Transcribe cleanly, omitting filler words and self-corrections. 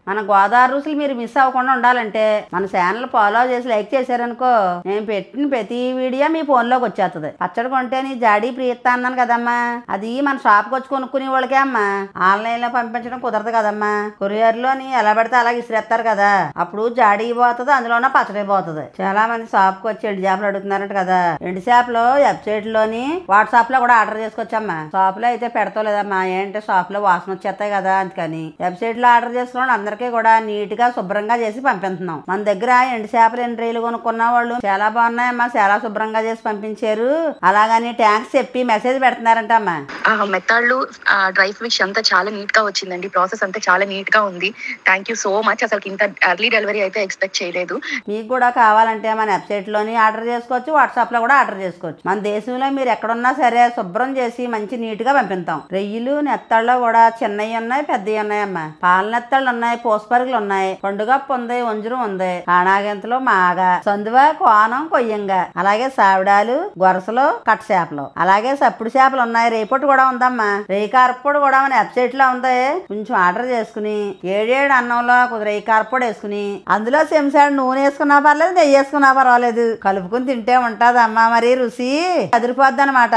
మన గోదావరి రుసులు మీరు మిస్ అవ్వకుండా ఉండాలంటే మన ఛానల్ ఫాలో చేసి లైక్ చేశారనుకో నేను పెట్టిన ప్రతి వీడియో మీ ఫోన్లోకి వచ్చేస్తుంది. పచ్చడి కొంటే నీ జాడీ ప్రియత్తా అన్నాను కదమ్మా, అది మన షాప్కి వచ్చి కొనుక్కునే వాళ్ళకే అమ్మా. ఆన్లైన్లో పంపించడం కుదరదు కదమ్మా. కొరియర్లోని ఎలా పడితే అలా ఇసిరేస్తారు కదా, అప్పుడు జాడీ పోతుంది, అందులోనే పచ్చడి పోతుంది. చాలా మంది షాప్కి వచ్చి ఎండు చేపలు అడుగుతున్నారంట కదా. ఎండు చేపలు వెబ్సైట్ లోని వాట్సాప్ లో కూడా ఆర్డర్ చేసుకోవచ్చమ్మా. షాప్ లో అయితే పెడతలేదమ్మా, ఏంటంటే షాప్ లో వాసన వచ్చేస్తాయి కదా అందుకని. వెబ్సైట్ లో ఆర్డర్ చేసుకున్న అందరికీ కూడా నీట్ గా శుభ్రంగా చేసి పంపిస్తున్నాం. మన దగ్గర ఎండు చేపలు ఎండ్రీలు కొనుక్కున్న వాళ్ళు చాలా బాగున్నాయమ్మా, చాలా శుభ్రంగా చేసి పంపించారు అలాగని ట్యాంక్స్ చెప్పి మెసేజ్ పెడుతున్నారంట అమ్మా. మెథడ్లు డ్రై ఫిష్ అంతా చాలా నీట్ గా వచ్చిందండి. ప్రాసెస్ అంతా చాలా నీట్ గా ఉంది. Thank you so much. అసలు ఇంత ఎర్లీ డెలివరీ అయితే ఎక్స్పెక్ట్ చేయలేదు. మీకు కూడా కావాలంటే మన వెబ్సైట్ లోని ఆర్డర్ చేసుకోవచ్చు, వాట్సాప్ లో కూడా ఆర్డర్ చేసుకోవచ్చు. మన దేశంలో మీరు ఎక్కడున్నా సరే శుభ్రం చేసి మంచి నీట్ గా పంపిస్తాం. రొయ్యలు నెత్తళ్ళు కూడా చిన్నవి ఉన్నాయి, పెద్దవి ఉన్నాయమ్మా. పాల నెత్తళ్ళు ఉన్నాయి, పూసపరుగులు ఉన్నాయి, పండుగప్పు ఉంది, వంజరం ఉంది, కాణాగింతలు, మాగ, సందువ, కోనం, కొయ్యంగా, అలాగే సావిడాలు, గొరసలు, కట్ట చేపలు, అలాగే సప్పుడు చేపలు ఉన్నాయి. రేపటి కూడా ఉందమ్మా. రేయి కారపొడి కూడా మన వెబ్సైట్ లో ఉంది. కొంచెం ఆర్డర్ చేసుకుని 7 అన్నంలో రేయి కారపొడి వేసుకుని అందులో చెంచాడు నూనె వేసుకున్నా పర్లేదు, నెయ్యి వేసుకున్నా పర్వాలేదు, కలుపుకుని తింటే ఉంటదమ్మా. మరి రుచి అదిరిపోద్ది అనమాట.